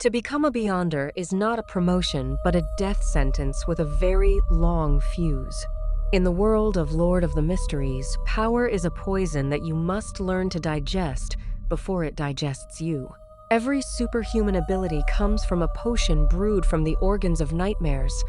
To become a Beyonder is not a promotion, but a death sentence with a very long fuse. In the world of Lord of the Mysteries, power is a poison that you must learn to digest before it digests you. Every superhuman ability comes from a potion brewed from the organs of nightmares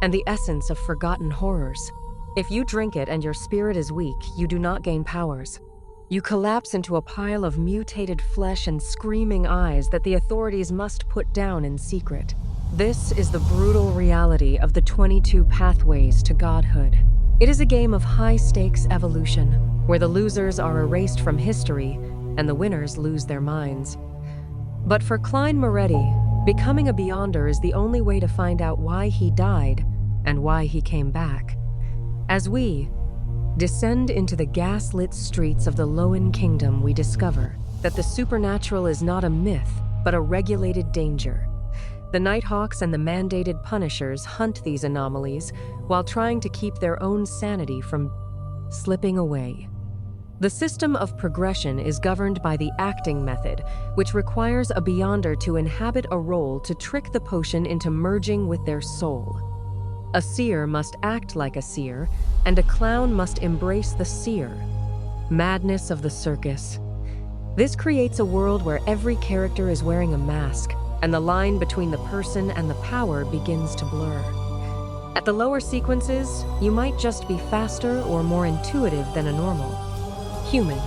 and the essence of forgotten horrors. If you drink it and your spirit is weak, you do not gain powers. You collapse into a pile of mutated flesh and screaming eyes that the authorities must put down in secret. This is the brutal reality of the 22 pathways to godhood. It is a game of high-stakes evolution, where the losers are erased from history and the winners lose their minds. But for Klein Moretti, becoming a Beyonder is the only way to find out why he died and why he came back. As we descend into the gas-lit streets of the Loen Kingdom, we discover that the supernatural is not a myth, but a regulated danger. The Nighthawks and the mandated Punishers hunt these anomalies while trying to keep their own sanity from slipping away. The system of progression is governed by the acting method, which requires a Beyonder to inhabit a role to trick the potion into merging with their soul. A seer must act like a seer, and a clown must embrace the seer. Madness of the circus. This creates a world where every character is wearing a mask, and the line between the person and the power begins to blur. At the lower sequences, you might just be faster or more intuitive than a normal human.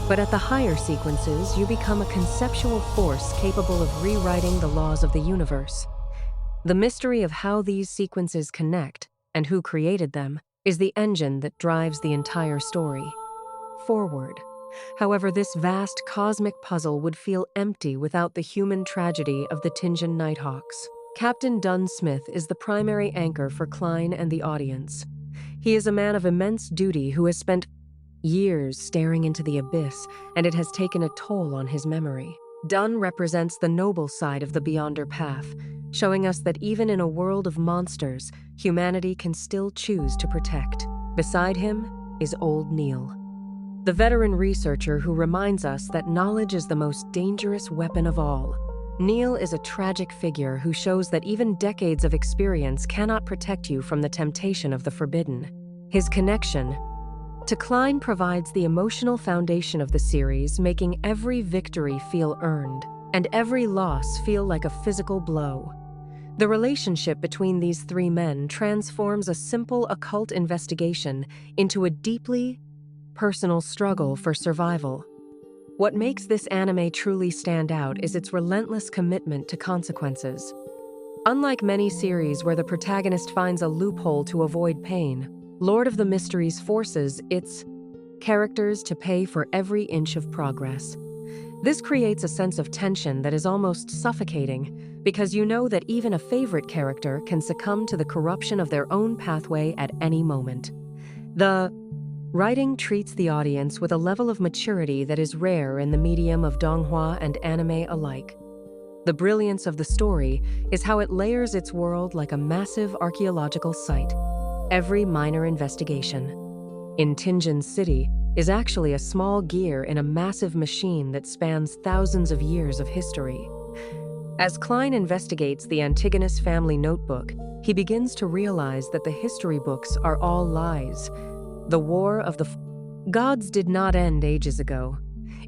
But at the higher sequences, you become a conceptual force capable of rewriting the laws of the universe. The mystery of how these sequences connect and who created them is the engine that drives the entire story forward. However, this vast cosmic puzzle would feel empty without the human tragedy of the Tingen Nighthawks. Captain Dunn Smith is the primary anchor for Klein and the audience. He is a man of immense duty who has spent years staring into the abyss, and it has taken a toll on his memory. Dunn represents the noble side of the Beyonder path, showing us that even in a world of monsters, humanity can still choose to protect. Beside him is Old Neil, the veteran researcher who reminds us that knowledge is the most dangerous weapon of all. Neil is a tragic figure who shows that even decades of experience cannot protect you from the temptation of the forbidden. His connection to Klein provides the emotional foundation of the series, making every victory feel earned and every loss feel like a physical blow. The relationship between these three men transforms a simple occult investigation into a deeply personal struggle for survival. What makes this anime truly stand out is its relentless commitment to consequences. Unlike many series where the protagonist finds a loophole to avoid pain, Lord of the Mysteries forces its characters to pay for every inch of progress. This creates a sense of tension that is almost suffocating, because you know that even a favorite character can succumb to the corruption of their own pathway at any moment. The writing treats the audience with a level of maturity that is rare in the medium of Donghua and anime alike. The brilliance of the story is how it layers its world like a massive archaeological site. Every minor investigation in Tingen City is actually a small gear in a massive machine that spans thousands of years of history. As Klein investigates the Antigonus family notebook, he begins to realize that the history books are all lies. The war of the gods did not end ages ago.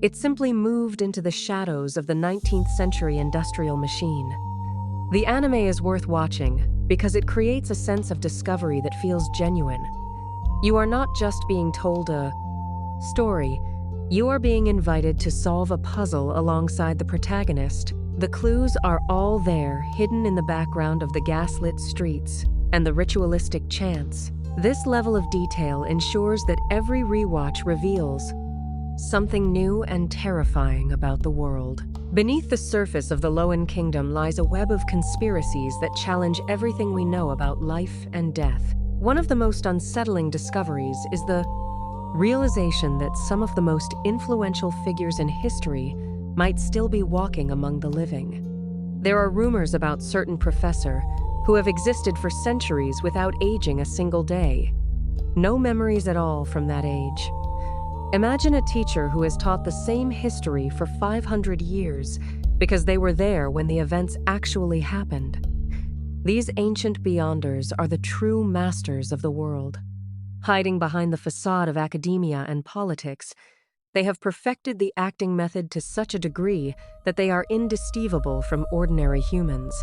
It simply moved into the shadows of the 19th century industrial machine. The anime is worth watching because it creates a sense of discovery that feels genuine. You are not just being told a story, you are being invited to solve a puzzle alongside the protagonist. The clues are all there, hidden in the background of the gaslit streets and the ritualistic chants. This level of detail ensures that every rewatch reveals something new and terrifying about the world. Beneath the surface of the Loen Kingdom lies a web of conspiracies that challenge everything we know about life and death. One of the most unsettling discoveries is the realization that some of the most influential figures in history might still be walking among the living. There are rumors about certain professors who have existed for centuries without aging a single day. No memories at all from that age. Imagine a teacher who has taught the same history for 500 years, because they were there when the events actually happened. These ancient Beyonders are the true masters of the world. Hiding behind the facade of academia and politics, they have perfected the acting method to such a degree that they are indistinguishable from ordinary humans.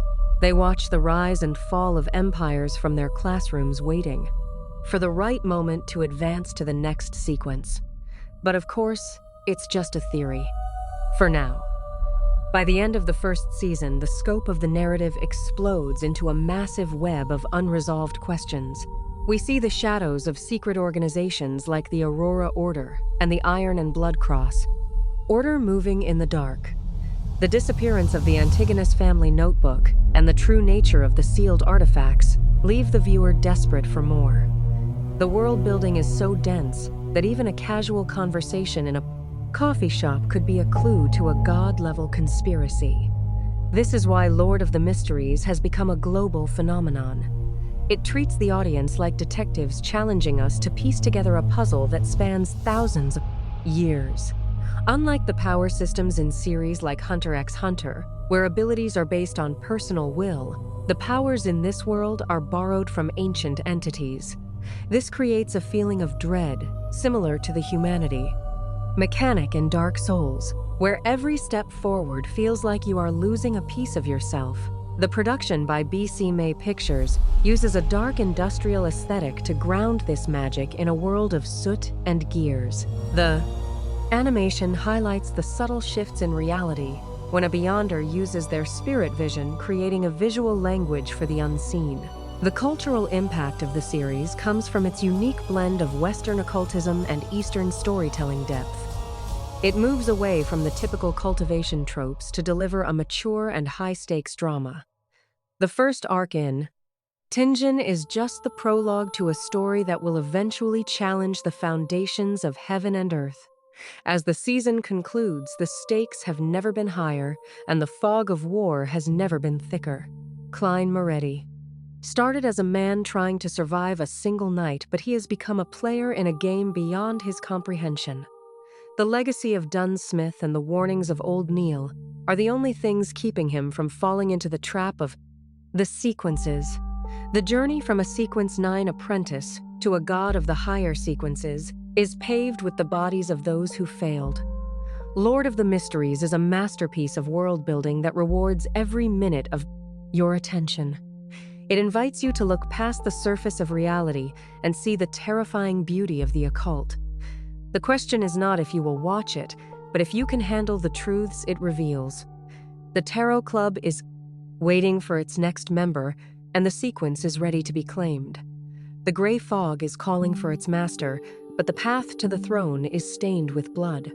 They watch the rise and fall of empires from their classrooms, waiting for the right moment to advance to the next sequence. But of course, it's just a theory. For now. By the end of the first season, the scope of the narrative explodes into a massive web of unresolved questions. We see the shadows of secret organizations like the Aurora Order and the Iron and Blood Cross. Order moving in the dark. The disappearance of the Antigonus family notebook and the true nature of the sealed artifacts leave the viewer desperate for more. The world building is so dense that even a casual conversation in a coffee shop could be a clue to a god-level conspiracy. This is why Lord of the Mysteries has become a global phenomenon. It treats the audience like detectives challenging us to piece together a puzzle that spans thousands of years. Unlike the power systems in series like Hunter x Hunter, where abilities are based on personal will, the powers in this world are borrowed from ancient entities. This creates a feeling of dread, similar to the humanity mechanic in Dark Souls, where every step forward feels like you are losing a piece of yourself. The production by B.CMAY Pictures uses a dark industrial aesthetic to ground this magic in a world of soot and gears. The animation highlights the subtle shifts in reality when a Beyonder uses their spirit vision, creating a visual language for the unseen. The cultural impact of the series comes from its unique blend of Western occultism and Eastern storytelling depth. It moves away from the typical cultivation tropes to deliver a mature and high-stakes drama. The first arc in Tingen is just the prologue to a story that will eventually challenge the foundations of heaven and earth. As the season concludes, the stakes have never been higher, and the fog of war has never been thicker. Klein Moretti started as a man trying to survive a single night, but he has become a player in a game beyond his comprehension. The legacy of Dunn Smith and the warnings of Old Neil are the only things keeping him from falling into the trap of the sequences. The journey from a Sequence 9 apprentice to a god of the higher sequences is paved with the bodies of those who failed. Lord of the Mysteries is a masterpiece of world building that rewards every minute of your attention. It invites you to look past the surface of reality and see the terrifying beauty of the occult. The question is not if you will watch it, but if you can handle the truths it reveals. The Tarot Club is waiting for its next member, and the sequence is ready to be claimed. The gray fog is calling for its master, but the path to the throne is stained with blood.